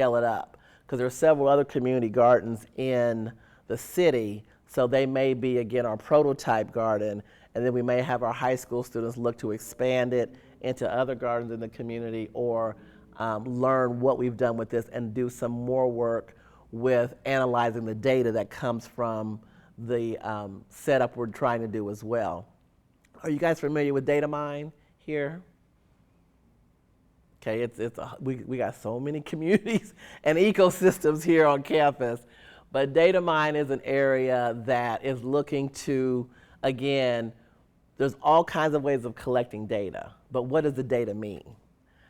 scale it up because there are several other community gardens in the city, so they may be, again, our prototype garden, and then we may have our high school students look to expand it into other gardens in the community or learn what we've done with this and do some more work with analyzing the data that comes from the setup we're trying to do as well. Are you guys familiar with data mine here? Okay, we got so many communities and ecosystems here on campus, but data mine is an area that is looking to, again, there's all kinds of ways of collecting data, but what does the data mean?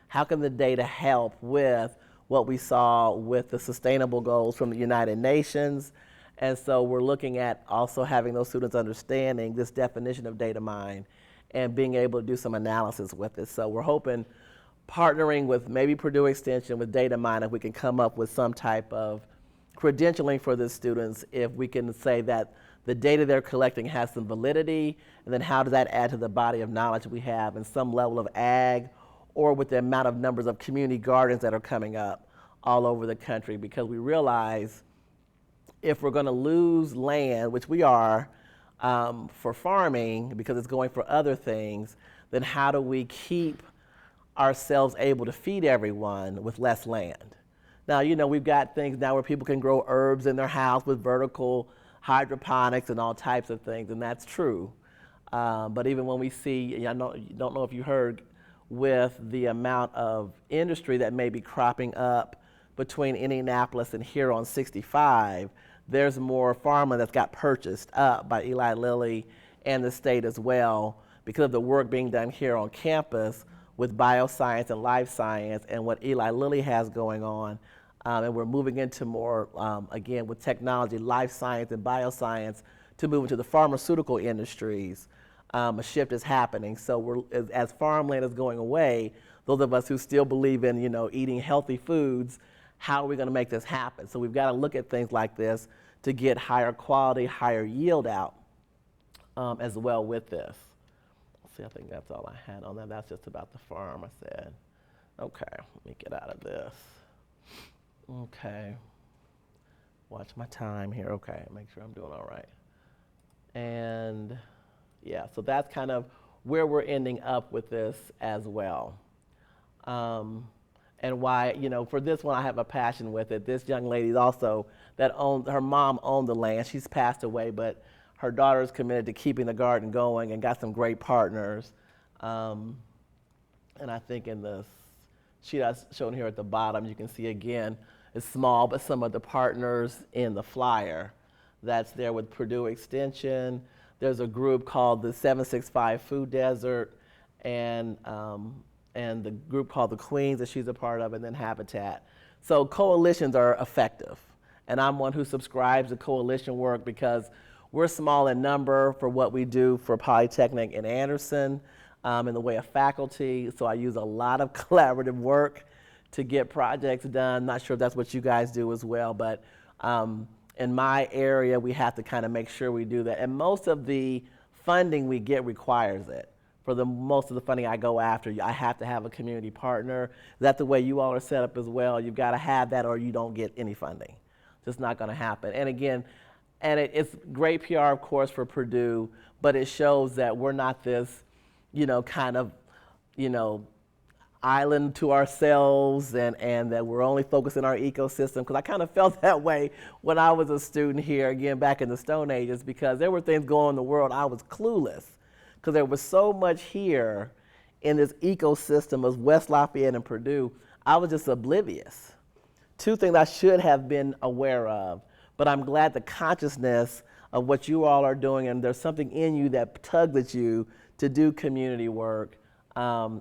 How can the data help with what we saw with the sustainable goals from the United Nations? And so we're looking at also having those students understanding this definition of data mine and being able to do some analysis with it. So we're hoping partnering with maybe Purdue Extension with data mine, if we can come up with some type of credentialing for the students, if we can say that the data they're collecting has some validity, and then how does that add to the body of knowledge we have in some level of ag, or with the amount of numbers of community gardens that are coming up all over the country, because we realize if we're going to lose land, which we are, for farming because it's going for other things, then how do we keep ourselves able to feed everyone with less land? Now, you know, we've got things now where people can grow herbs in their house with vertical hydroponics and all types of things, and that's true. But even when we see, I don't know if you heard, with the amount of industry that may be cropping up between Indianapolis and here on 65, there's more farmland that's got purchased up by Eli Lilly and the state as well because of the work being done here on campus with bioscience and life science and what Eli Lilly has going on. And we're moving into more, again, with technology, life science and bioscience to move into the pharmaceutical industries. A shift is happening. So as farmland is going away, those of us who still believe in, you know, eating healthy foods, how are we going to make this happen? So we've got to look at things like this to get higher quality, higher yield out as well with this. See, I think that's all I had on that. That's just about the farm, I said. Okay, let me get out of this. Okay. Watch my time here. Okay, make sure I'm doing all right. And yeah, so that's kind of where we're ending up with this as well. And why, you know, for this one I have a passion with it. This young lady also that owned, her mom owned the land. She's passed away, but her daughter is committed to keeping the garden going and got some great partners. And I think in the sheet I've shown here at the bottom, you can see again, it's small, but some of the partners in the flyer that's there with Purdue Extension. There's a group called the 765 Food Desert and the group called the Queens that she's a part of, and then Habitat. So coalitions are effective. And I'm one who subscribes to coalition work because we're small in number for what we do for Polytechnic in Anderson in the way of faculty. So I use a lot of collaborative work to get projects done. Not sure if that's what you guys do as well, but in my area, we have to kind of make sure we do that. And most of the funding we get requires it. For the most of the funding I go after, I have to have a community partner. That's the way you all are set up as well. You've got to have that or you don't get any funding. It's not going to happen. And again, it's great PR, of course, for Purdue, but it shows that we're not this, you know, kind of, you know, island to ourselves and that we're only focused in our ecosystem. Because I kind of felt that way when I was a student here, again, back in the Stone Ages, because there were things going on in the world I was clueless. Because there was so much here in this ecosystem of West Lafayette and Purdue, I was just oblivious. Two things I should have been aware of, but I'm glad the consciousness of what you all are doing, and there's something in you that tugs at you to do community work,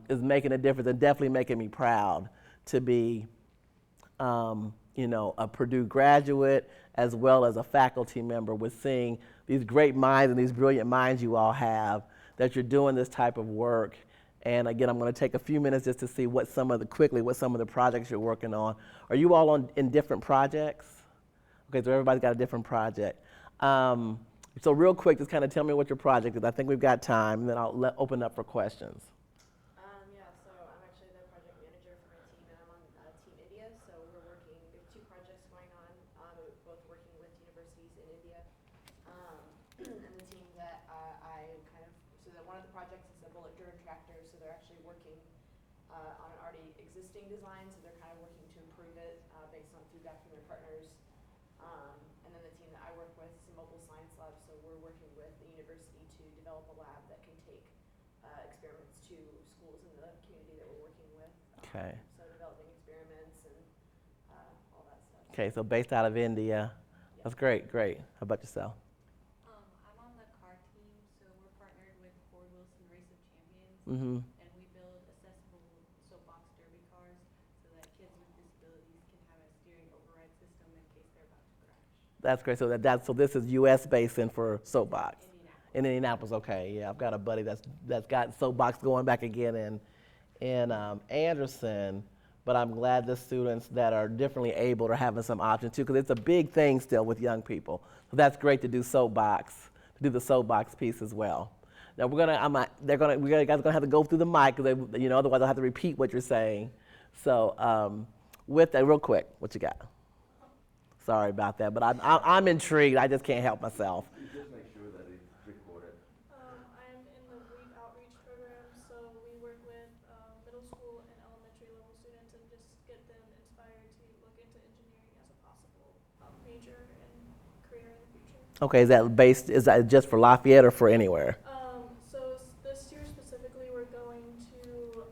is making a difference and definitely making me proud to be, you know, a Purdue graduate as well as a faculty member with seeing these great minds and these brilliant minds you all have, that you're doing this type of work. And again, I'm going to take a few minutes just to see what some of the projects you're working on. Are you all in different projects? Okay, so everybody's got a different project. So real quick, just kind of tell me what your project is. I think we've got time, and then I'll open up for questions. Yeah, so I'm actually the project manager for my team, and I'm on Team India. So we're working one of the projects is a bullet driven tractor, so they're actually working on an already existing design, so they're kind of working to improve it based on feedback from their partners. And then the team that I work with is a mobile science lab, so we're working with the university to develop a lab that can take experiments to schools in the community that we're working with. Okay. So developing experiments and all that stuff. Okay, so based out of India. Yeah. That's great, great. How about yourself? I'm on the car team, so we're partnered with Ford Wilson Race of Champions, Mm-hmm. and we build accessible soapbox derby cars so that kids with disabilities can have a steering override system in case they're about to crash. That's great. So this is U.S. based in for soapbox. Indianapolis. In Indianapolis, okay. Yeah, I've got a buddy that's got soapbox going back again in Anderson. But I'm glad the students that are differently able are having some options too, because it's a big thing still with young people. So that's great to do soapbox, to do the soapbox piece as well. Now you guys are gonna have to go through the mic, because otherwise I'll have to repeat what you're saying. So with that, real quick, what you got? Sorry about that, but I'm intrigued. I just can't help myself. Just make sure that it's recorded. I'm in the WEAP outreach program, so we work with middle school and elementary level students and just get them inspired to look into engineering as a possible major and career in the future. Okay, is that just for Lafayette or for anywhere? So this year specifically, we're going to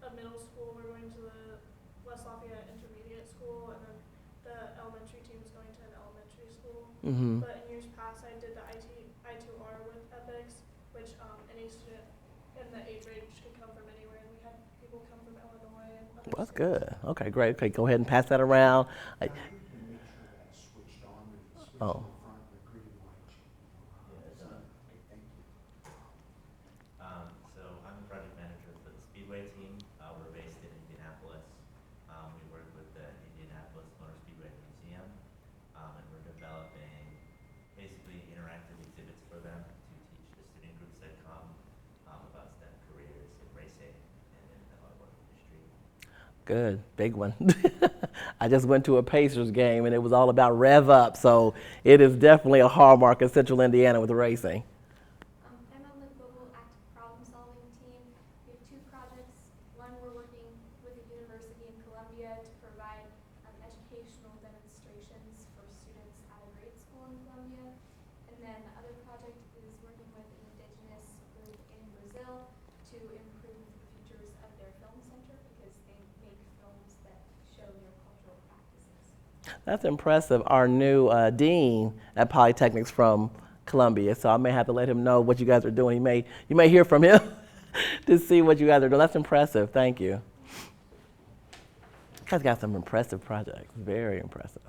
a middle school. We're going to the West Lafayette Intermediate School, and then the elementary team is going to an elementary school. Mm-hmm. But in years past, I did the I2R with EPICS, which any student in the age range could come from anywhere, and we had people come from Illinois and other Well, that's states. good. Okay, great. Okay, go ahead and pass that around. Now you can make sure that's switched on and switched Oh. in the front, the green light. Okay, thank you. So I'm the project manager for the Speedway team. We're based in Indianapolis. We work with the Indianapolis Motor Speedway Museum, and we're developing basically interactive exhibits for them to teach the student groups that come about STEM careers in racing and in the automotive industry. Good, big one. I just went to a Pacers game and it was all about rev up, so it is definitely a hallmark of Central Indiana with racing. I'm on the Global Active Problem Solving team. We have two projects. One, we're working with a university in Columbia to provide educational demonstrations for students at a grade school in Columbia. And then the other project is working with an indigenous group in Brazil to improve the features of their film center, because they make films that show their cultural practices. That's impressive. Our new dean at Polytechnic's from Columbia, so I may have to let him know what you guys are doing. You may hear from him to see what you guys are doing. That's impressive. Thank you. You guys got some impressive projects. Very impressive.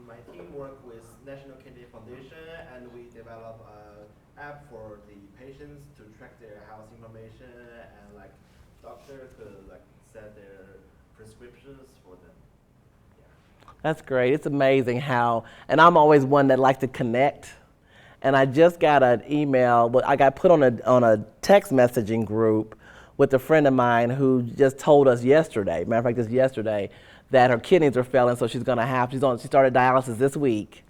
My team work with National Kidney Foundation, and we develop an app for the patients to track their health information, and like doctor could like set their prescriptions for them. Yeah. That's great. It's amazing how, and I'm always one that likes to connect. And I just got an email, but I got put on a text messaging group with a friend of mine who just told us yesterday, matter of fact, just yesterday, that her kidneys are failing, so she started dialysis this week,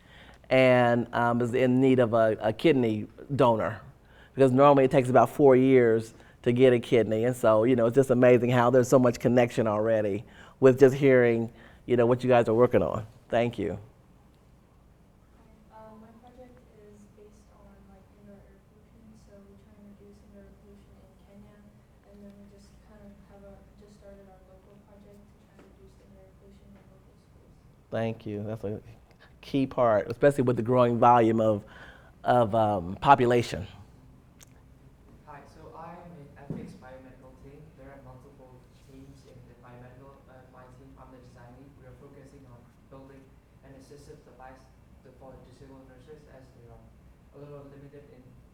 and is in need of a kidney donor, because normally it takes about 4 years to get a kidney. And so, it's just amazing how there's so much connection already with just hearing, what you guys are working on. Thank you. My project is based on indoor air pollution, so we try and reduce indoor air pollution in Kenya, and then we just kind of just started our local project to try and reduce indoor air pollution in local schools. Thank you. That's a key part, especially with the growing volume of population. Hi, so I'm in EPICS biomedical team. There are multiple teams in the biomedical. My team, I'm the design lead. We are focusing on building an assistive device for disabled nurses, as they are a little limited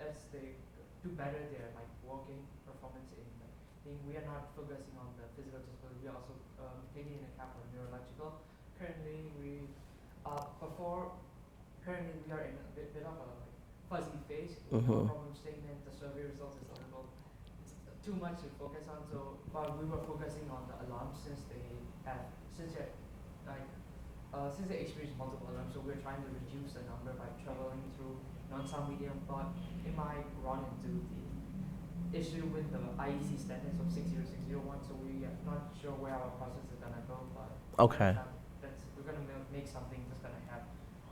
as they do better their working performance in the thing. We are not focusing on the physical disability. We are also taking into account the neurological. Currently, we are in a bit of a fuzzy phase. With no problem statement, the survey results is a little too much to focus on. So, but we were focusing on the alarms since they experience multiple alarms. So we're trying to reduce the number by traveling through non-sound medium, but it might run into the issue with the IEC standards of 60601, so we are not sure where our process is gonna go, but Okay. we're gonna make something that's gonna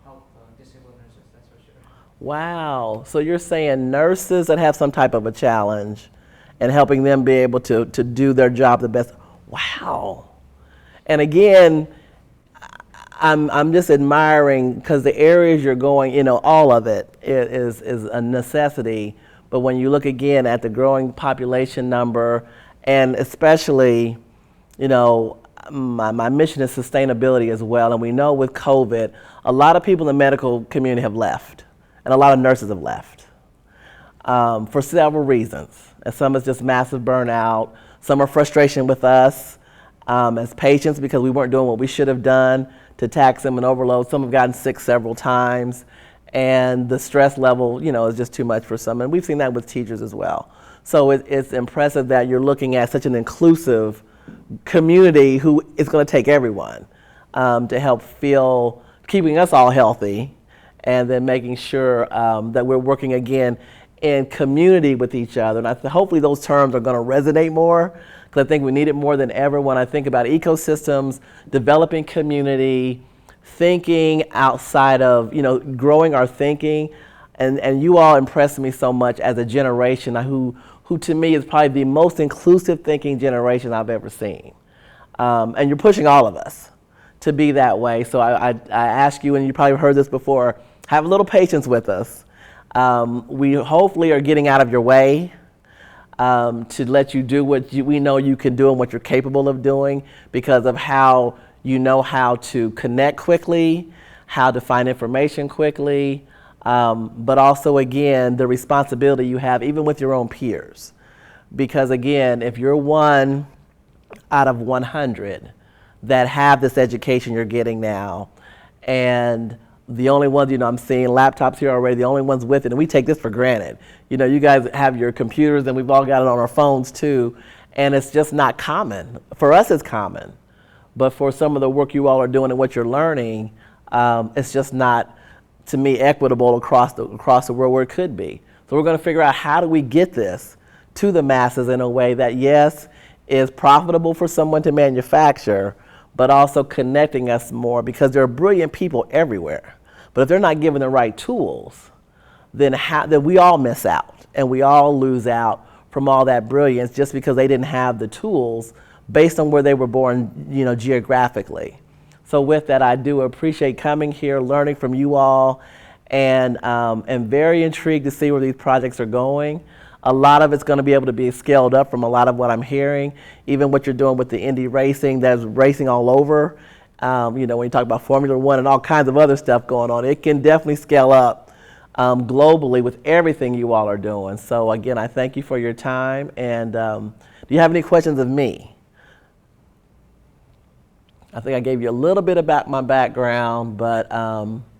help disabled nurses, that's for sure. Wow. So you're saying nurses that have some type of a challenge and helping them be able to do their job the best. Wow. And again, I'm just admiring because the areas you're going, you know, all of it is a necessity. But when you look again at the growing population number, and especially, you know, my mission is sustainability as well. And we know with COVID, a lot of people in the medical community have left, and a lot of nurses have left for several reasons. And some is just massive burnout. Some are frustration with us as patients because we weren't doing what we should have done to tax them and overload. Some have gotten sick several times, and the stress level, you know, is just too much for some. And we've seen that with teachers as well. So it's impressive that you're looking at such an inclusive community who is going to take everyone to help feel keeping us all healthy, and then making sure that we're working again in community with each other. And hopefully those terms are going to resonate more, because I think we need it more than ever when I think about ecosystems, developing community, thinking outside of, you know, growing our thinking. And you all impressed me so much as a generation who to me is probably the most inclusive thinking generation I've ever seen. And you're pushing all of us to be that way. So I ask you, and you probably heard this before, have a little patience with us. We hopefully are getting out of your way to let you do what we know you can do and what you're capable of doing, because of how you know how to connect quickly, how to find information quickly, but also, again, the responsibility you have even with your own peers. Because, again, if you're one out of 100 that have this education you're getting now, and the only ones, you know, I'm seeing laptops here already, the only ones with it, and we take this for granted. You know, you guys have your computers, and we've all got it on our phones too, and it's just not common. For us, it's common, but for some of the work you all are doing and what you're learning, it's just not, to me, equitable across the world where it could be. So we're going to figure out how do we get this to the masses in a way that, yes, is profitable for someone to manufacture, but also connecting us more, because there are brilliant people everywhere. But if they're not given the right tools, then we all miss out, and we all lose out from all that brilliance just because they didn't have the tools based on where they were born, you know, geographically. So with that, I do appreciate coming here, learning from you all, and very intrigued to see where these projects are going. A lot of it's going to be able to be scaled up from a lot of what I'm hearing, even what you're doing with the Indy racing, that's racing all over. You know, when you talk about Formula One and all kinds of other stuff going on, it can definitely scale up globally with everything you all are doing. So again, I thank you for your time. And do you have any questions of me? I think I gave you a little bit about my background, but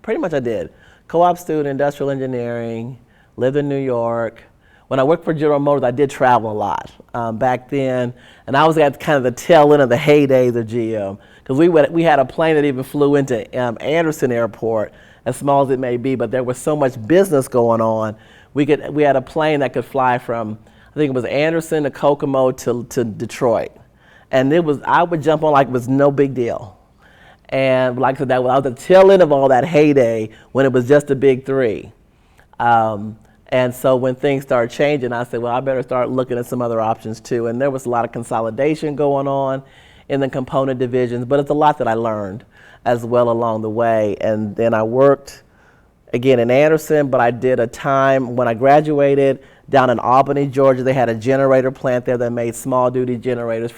pretty much I did. Co-op student, industrial engineering, lived in New York. When I worked for General Motors, I did travel a lot back then, and I was at kind of the tail end of the heydays of GM, because we had a plane that even flew into Anderson Airport, as small as it may be, but there was so much business going on. We had a plane that could fly from, I think it was Anderson to Kokomo to Detroit, and I would jump on like it was no big deal. And like I said, I was at the tail end of all that heyday when it was just the big three. And so when things started changing, I said, well, I better start looking at some other options too. And there was a lot of consolidation going on in the component divisions, but it's a lot that I learned as well along the way. And then I worked again in Anderson, but I did a time when I graduated down in Albany, Georgia. They had a generator plant there that made small duty generators for